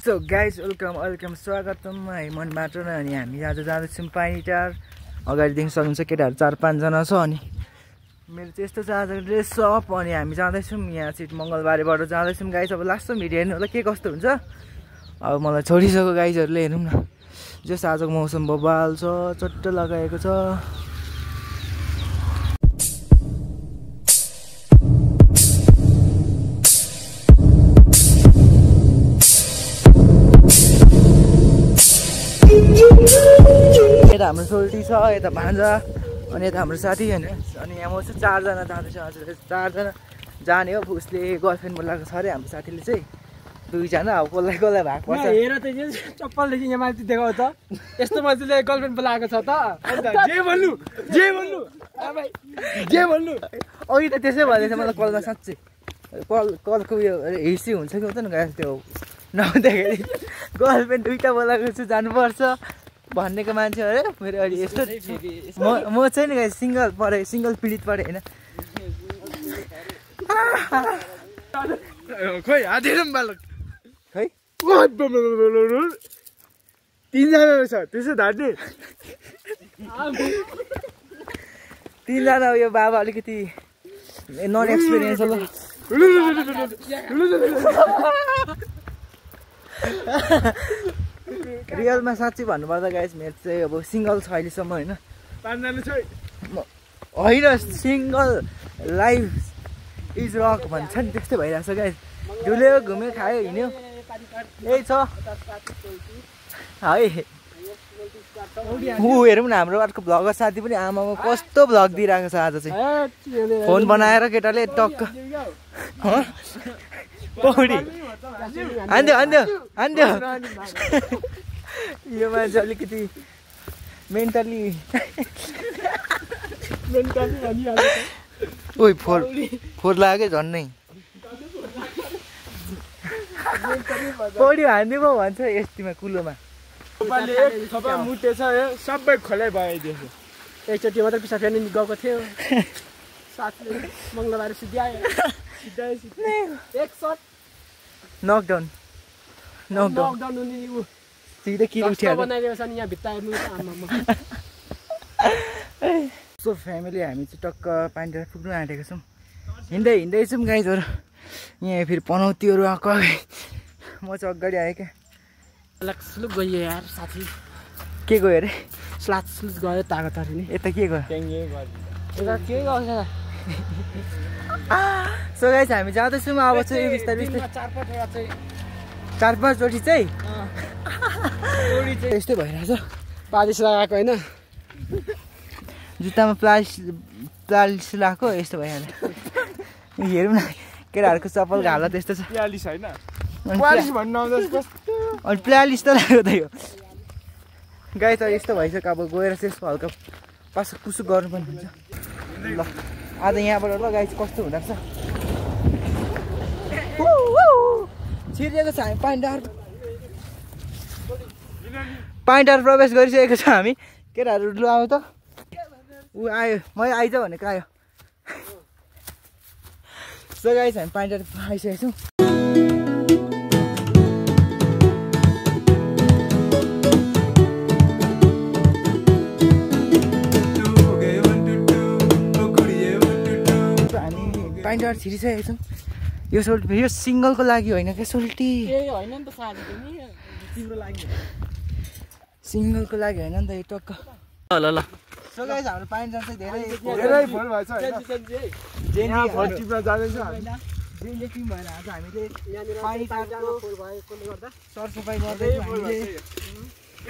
So guys welcome स्वागतम है मनबाट र अनि हामी आज जाँदैछौँ पानीटार। अगाडि देख्न सक्नुहुन्छ केटाहरू 4-5 जना छ अनि मेरो चाहिँ यस्तो छ आज ड्रेस अप अनि हामी जाँदैछौँ यहाँ चाहिँ मङ्गलबारेबाट जाँदैछौँ गाइज। अब लास्टमा भिडियो हेर्नु होला के कस्तो हुन्छ। अब मलाई छोडिसक्यो गाइजहरूले हेरौँ न। जस आजको मौसम बबाल छ, चट्ट लगाएको छ। यता हाम्रो सोल्टी छ, यता भान्जा अनि यता हाम्रो साथी होइन। अनि यहाँ म चाहिँ 4 जना जाँदैछु। हजुर 4 जना जाने हो। उसले गर्लफ्रेन्ड बोलाएको छ अरे हाम्रो साथीले चाहिँ 2 जना। अब कसलाई भएको पर्छ। हेर त यो चप्पलदेखि यहाँ माथि देखाउ त। यस्तो मान्छेले गर्लफ्रेन्ड बोलाएको छ त। जे भन्नु अघि त त्यसै भन्दैछ मलाई कलमा। साँच्चै कलको उयो हिस्सी हुन्छ कि हुँदैन गाइस। त्यो नहुँदाखेरि गर्लफ्रेन्ड 2टा बोलाएको छु जानुपर्छ भन्नेको मान्छे अरे मेरो अहिले यस्तो। म चाहिँ नि गाइस सिङ्गल पीडित परेँ होइन। खोइ हातेरम बालक खै 3 जना रहेछ त्यसो धाड्ने। 3 जना यो बाबा अलिकति नन एक्सपिरियन्स हो। रियलमा साँच्चै भन्नुपर्दा गाइस मेरो चाहिँ अब सिङ्गल छ अहिलेसम्म होइन। होइन सिङ्गल लाइफ इज रक भन्छ नि त्यस्तै भइरहेछ गाइस। डुल्यो घुम्यो खायो हिँड्यो यही छ है। हेरौँ न हाम्रो अर्को भ्लगर साथी पनि आमामा कस्तो भ्लग दिइरहेको छ आज चाहिँ। फोन बनाएर केटाले टक्क पौडी हान्दियो यो मान्छे अलिकति मेन्टली ओइ फोर लाग्यो झन्नै। पौडी हान्दियो पो भन्छ यस्तीमा कुलोमा। मुटेछ सबै खोलाइ भइदिएछ। एकचोटि मात्रै पिसा फेर्ने गएको थियो साथले मङ्गलबार सिद्ध्यायो। एक सट नकडाउन हुने उ सिधै किल उठ्यो बनाइदिएको छ नि यहाँ भित्ता हेर्नु। सो फ्यामिली हामी चाहिँ टक्क पानीटार पुग्नु आँटेको छौँ। हिँड्दैछौँ गाइजहरू। यहाँ फेरि पनौतीहरू आएको। म चाहिँ अगाडि आएँ क्या। स्लुप गयो यार साथी। के गयो अरे? स्लुप गयो ताको तरी नि। यता के गयो? यता के गर्छ? सो गाइस हामी जाँदैछौँ अब चाहिँ बिस्तारै 4-5 चोटि चाहिँ यस्तै भइरहेछ। पालिस लगाएको होइन, जुत्तामा प्लालिस लगाएको यस्तो भइहाल्यो। हेरौँ न केटाहरूको चप्पलको हालत यस्तो छ। प्यालिस होइन अनि प्लालिस त लाग्यो त यो गाई त यस्तो भइसक्यो। अब गएर चाहिँ यस्तो हल्का पासो कुसो गर्नुपर्ने हुन्छ। ल आज यहाँबाट ल गाई चाहिँ कस्तो हुँदो रहेछ। छिरिएको छ हामी पानीटार प्रवेश गरिसकेको छ हामी। केटाहरू लु आयो त। ऊ आयो मैले आइज भनेको आयो। सो गाइस हामी पानीटार आइसकेको छौँ। पानीटार छिरिसकेको छौँ। यो सोल्टी यो सिङ्गलको लागि होइन क्या सोल्टी। सिङ्गलको लागि होइन नि त यो टक्क। ल सो गाइस हाम्रो पानीटार चाहिँ धेरै फोन भएछ हैन। यहाँ फर्स्ट टिपमा जाँदैछ हामी। जेले टिम भएर आज हामीले पानीटारको फोन भएकोले गर्दा सरसफाइ गर्दैछौँ हामीले।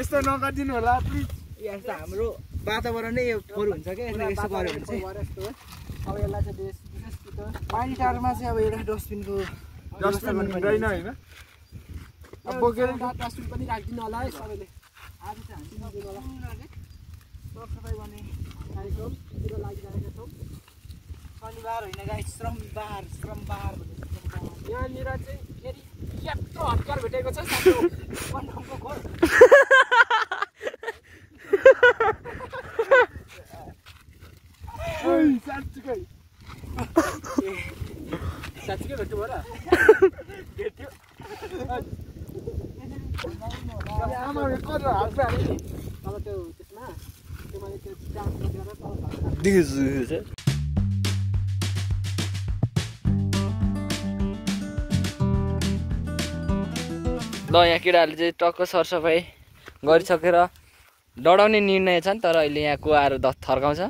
यस्तो नगरिदिनु होला प्लिज। यस्तो हाम्रो वातावरण नै यो फोहोर हुन्छ क्या यसले यस्तो गर्यो भने चाहिँ। अब यसलाई चाहिँ पानीटारमा चाहिँ अब एउटा डस्टबिनको डस्टबिन हुँदैन होइन। अब बोकेर डस्टबिन पनि राखिदिनु होला है सबैले। आज चाहिँ हामी सरसफाइ गर्ने कार्यक्रमतिर लागिरहेका छौँ। शनिबार होइन गाइस श्रमबार। यहाँनिर चाहिँ फेरि यत्रो हत्कार भेटेको छ साथी। साँच्चीकै भेट्नु भयो र? भेट्यो आमाले कति हाल्छ नि तल त्यो त्यसमा त्यो मैले त्यो डान्स गरेर तल दिस ल यहाँ केटाहरूले चाहिँ टक्क सरसफाइ गरिसकेर डढाउने निर्णय छन् तर अहिले यहाँ कुवाहरू थर्काउँछ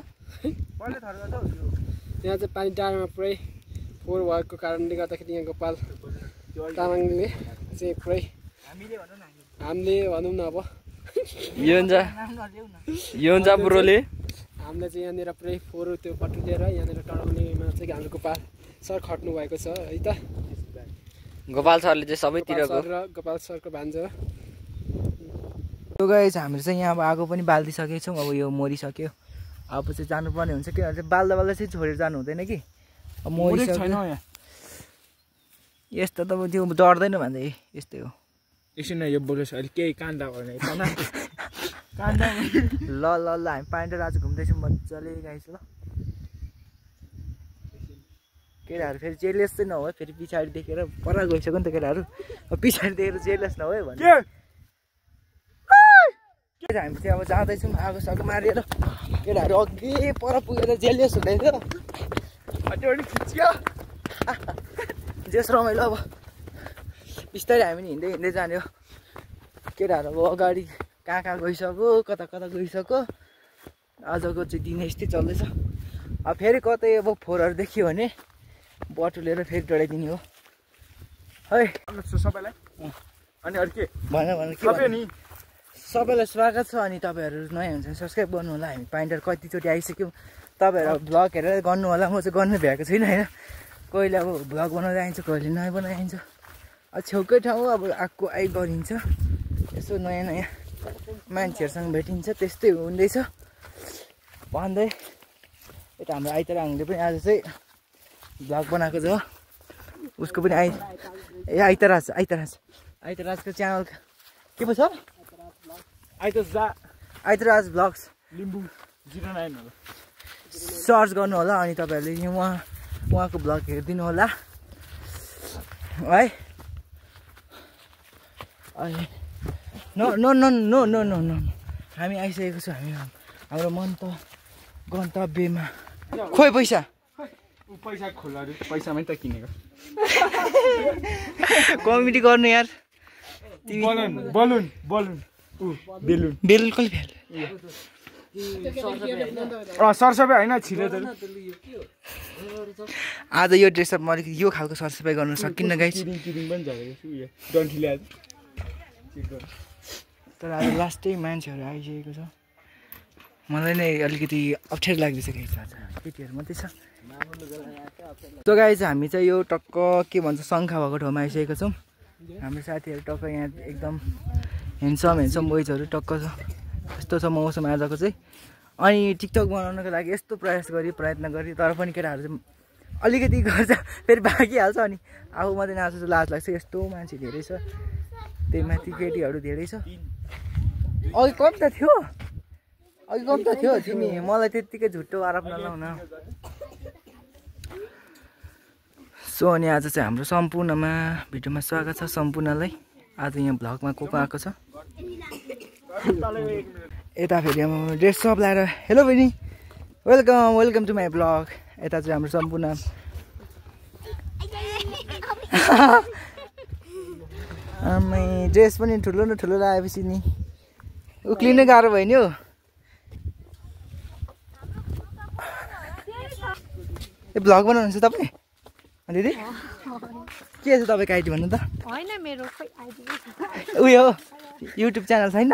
यहाँ चाहिँ पानी डाँडामा पुरै फोहोर भएको कारणले गर्दाखेरि यहाँ गोपाल तामाङले चाहिँ पुरै हामीले भनौँ न अब योन्जा ब्रोले हामीले चाहिँ यहाँनिर पुरै फोहोर त्यो पट्टिएर यहाँनिर टडाउनेमा चाहिँ हाम्रो गोपाल सर खट्नु भएको छ है त गोपाल सरले चाहिँ सबैतिरको र गोपाल सरको भान्जा यो गाइस हामीले चाहिँ यहाँ अब आगो पनि बालिदिइसकेको छौँ अब यो मरिसक्यो अब चाहिँ जानुपर्ने हुन्छ किनभने चाहिँ बाल्दा बाल्दा चाहिँ छोडेर जानु हुँदैन कि अब मरिसक्यो यस्तो त अब त्यो डढ्दैन भन्दै यस्तै हो एकछिन यो बोलेछ अहिले केही काण्ड गर्ने ल ल ल हामी पानी आज घुम्दैछौँ मजाले गाइस ल केटाहरू फेरि जेलस चाहिँ नहो फेरि पछाडि देखेर पर गइसक्यो नि त केटाहरू पछाडि देखेर जेलस नहो है भने हामी चाहिँ अब जाँदैछौँ आगो सागो मारेर केटाहरू अघि पर पुगेर जेलस हुँदैछ जेस रमाइलो अब बिस्तारै हामी हिँड्दै हिँड्दै जाने हो केटाहरू अब अगाडि कहाँ गइसक्यो कता कता गइसक्यो आजको चाहिँ दिन यस्तै चल्दैछ अब फेरि कतै अब फोहोरहरू देखियो भने बटुलेर फेरि डढाइदिने हो है सबैलाई अनि अरू के भन के नि सबैलाई स्वागत छ अनि तपाईँहरू नयाँ हुन्छ भने सब्सक्राइब गर्नु होला हामी पाइन्टर कतिचोटि आइसक्यौँ तपाईँहरू भ्लग हेरेर गर्नु होला म चाहिँ गर्नु भ्याएको छुइनँ होइन कहिले अब भ्लग बनाउँदै आइन्छ कहिले नयाँ बनाइन्छ अब छेउकै ठाउँ अब आएको गरिन्छ यसो नयाँ नयाँ मान्छेहरूसँग भेटिन्छ त्यस्तै हुँदैछ भन्दै यता हाम्रो आइतरा हामीले पनि आज चाहिँ भ्लग बनाएको छ उसको पनि आइतराजको च्यानल के पो छ आइतराज भ्लग्स लिम्बू 09 सर्च गर्नु होला अनि तपाईँहरूले उहाँको भ्लग हेरिदिनु होला है अनि नो हामी आइसकेको छौँ हाम्रो गन्तव्यमा खोइ पैसा खोला पैसामै त किनेको कमेडी गर्नु यार बलुन बेलुन कहिले सरसफाइ होइन छिटो आज यो ड्रेसअप म अलिकति यो खालको सरसफाइ गर्न सकिन्न गाइस तर आज लास्टै मान्छेहरू आइसकेको छ मलाई नै अलिकति अप्ठ्यारो लाग्दैछ गाइस आज केटीहरू मात्रै छ सो गाइस हामी चाहिँ यो टक्क के भन्छ शङ्खा भएको ठाउँमा आइसकेको छौँ हाम्रो साथीहरू टक्क यहाँ एकदम ह्यान्डसम बोइजहरू टक्क छ यस्तो छ मौसम आजको चाहिँ अनि टिकटक बनाउनको लागि यस्तो प्रयत्न गरी तर पनि केटाहरू चाहिँ अलिकति गर्छ फेरि भागिहाल्छ अनि आफू मात्रै नाच्छ लाज लाग्छ यस्तो मान्छे धेरै छ त्यही माथि केटीहरू धेरै छ अघि कम त थियो तिमी मलाई त्यत्तिकै झुट्टो आरोप नलाउन सो अनि आज चाहिँ हाम्रो सम्पूर्णमा भिडियोमा स्वागत छ सम्पूर्णलाई आज यहाँ भ्लगमा को आएको छ यता फेरि हाम्रो ड्रेस सप लाएर हेलो बहिनी वेलकम टु माई भ्लग यता चाहिँ हाम्रो सम्पूर्ण ड्रेस पनि ठुलो न ठुलो लगाएपछि नि उक्लिनै गाह्रो भयो नि हो ए भ्लग बनाउनुहुन्छ तपाईँ दिदी के छ तपाईँको आइडी भन्नु त उयो युट्युब च्यानल छैन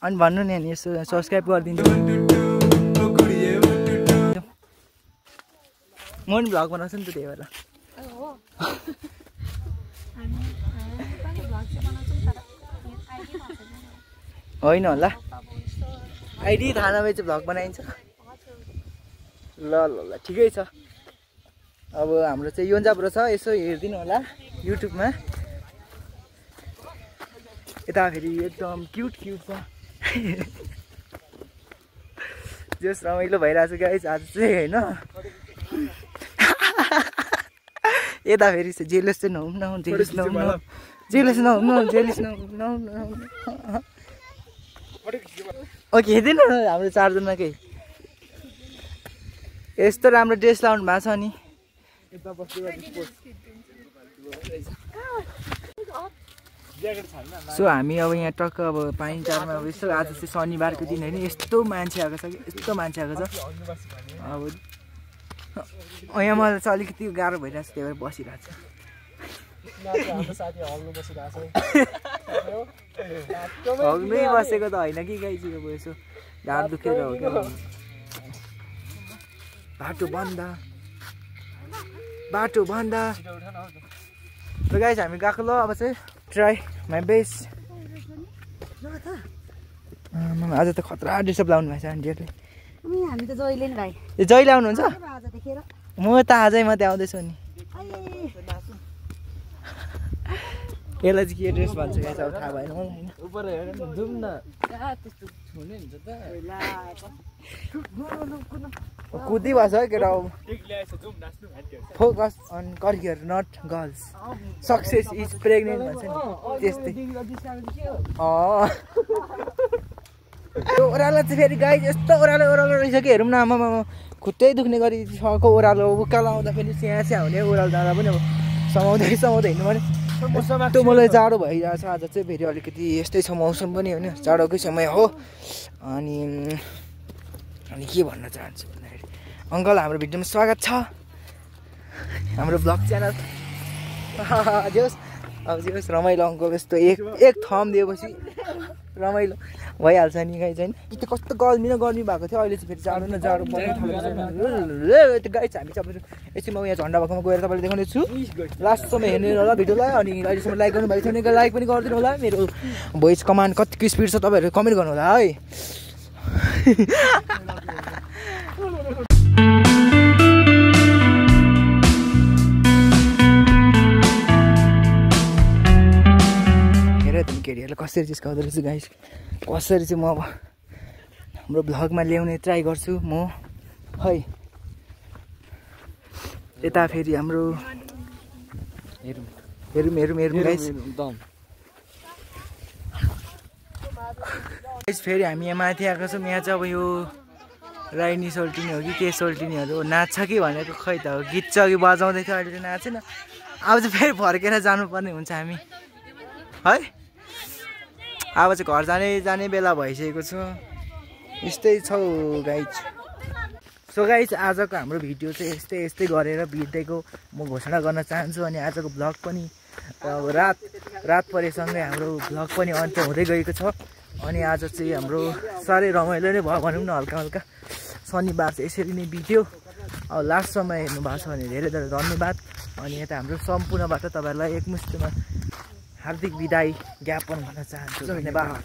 अनि भन्नु नि यसो सब्सक्राइब गरिदिनु म पनि भ्लग बनाउँछु नि त त्यही भएर होइन होला आइडी थाहा नभए चाहिँ भ्लग बनाइन्छ ल ठिकै छ अब हाम्रो चाहिँ योन्जाब्रो छ यसो हेरिदिनु होला युट्युबमा यता फेरि एकदम क्युट छ जस रमाइलो भइरहेको छ गाइस आज चाहिँ होइन यता फेरि जेलस चाहिँ नहुँ जेलस नहुँ जेलिस नहुनु ओके हेर्दैन हाम्रो चारजनाकै यस्तो राम्रो ड्रेस लाउनु भएको छ नि सो हामी अब यहाँ टक्क अब पाइनटारमा अब यस्तो आज चाहिँ शनिबारको दिन होइन यस्तो मान्छे आएको छ कि यस्तो मान्छे आएको छ अब यहाँ मलाई चाहिँ अलिकति गाह्रो भइरहेको छ त्यही भएर बसिरहेको छ हग्नै बसेको त होइन कि गाई चाहिँ अब यसो ढाड दुखेर हो क्या बाटो बन्द र गाइस हामी गएको ल अब चाहिँ ट्राई माई बेस्ट आज त खतरा ड्रेसअप लाउनु भएको छ आन्टीहरूले हामी त जहिले नि भाइ जहिले आउनुहुन्छ म त आजै मात्रै आउँदैछु नि यसलाई चाहिँ के ड्रेस भन्छ यहाँ चाहिँ थाहा भएन मलाई कुदिबस्छ है केटा focus on career not girls success is pregnant भन्छ नि त्यस्तै ओह्रालो चाहिँ फेरि गाई यस्तो ओह्रालो रहेछ कि हेरौँ न आमामा खुट्टै दुख्ने गरी सको ओह्रालो उकालो आउँदा फेरि स्याहाँ स्याहाँ हुने ओह्रालो जाँदा पनि अब समाउँदै हिँड्नु भने त्यो मलाई जाडो भइरहेको छ आज चाहिँ फेरि अलिकति यस्तै छ मौसम पनि होइन जाडोकै समय हो अनि के भन्न चाहन्छु भन्दाखेरि अङ्कल हाम्रो भिडियोमा स्वागत छ हाम्रो ब्लग च्यानल जेहोस् रमाइलो अङ्कल यस्तो एक थम दिएपछि रमाइलो भइहाल्छ नि गाई चाहिँ त्यो कस्तो गर्मी भएको थियो अहिले चाहिँ फेरि जाडो न जाडो पर्ने थालेको गाई चाहिँ हामी चाहिँ एकछिन म यहाँ झन्डा भएकोमा गएर तपाईँले देखाउने छु लास्टसम्म हेर्ने होला भिडियोलाई अनि अहिलेसम्म लाइक गर्नुभएको छैन लाइक पनि गरिदिनु होला मेरो भोइस कमान्ड कतिको स्पिड छ तपाईँहरू कमेन्ट गर्नु होला है केटीहरूलाई कसरी चाहिँ सिकाउँदो रहेछु गाइस कसरी चाहिँ म अब हाम्रो भ्लगमा ल्याउने ट्राई गर्छु म है यता फेरि हाम्रो हेरौँ गाइस फेरि हामी यहाँ माथि आएको छौँ यहाँ चाहिँ अब यो राइनी सोल्टिनी हो कि के सोल्टिनीहरू नाच्छ कि भनेको खै त हो गीत चाहिँ अघि बजाउँदै थियो अहिले चाहिँ नाचेन अब चाहिँ फेरि फर्केर जानुपर्ने हुन्छ हामी है अब चाहिँ घर जाने बेला भइसकेको छ यस्तै छ गाइज सो गाइज आजको हाम्रो भिडियो चाहिँ यस्तै गरेर बित्दैको म घोषणा गर्न चाहन्छु अनि आजको भ्लग पनि अब रात परेसँगै हाम्रो भ्लग पनि अन्त्य हुँदै गएको छ अनि आज चाहिँ हाम्रो साह्रै रमाइलो नै भयो भनौँ न हल्का शनिबार चाहिँ यसरी नै बित्यो अब लास्टसम्म हेर्नु भएको छ भने धेरै धेरै धन्यवाद अनि यता हाम्रो सम्पूर्णबाट तपाईँहरूलाई एकमुष्टमा हार्दिक बिदाई ज्ञापन गर्न चाहन्छु धन्यवाद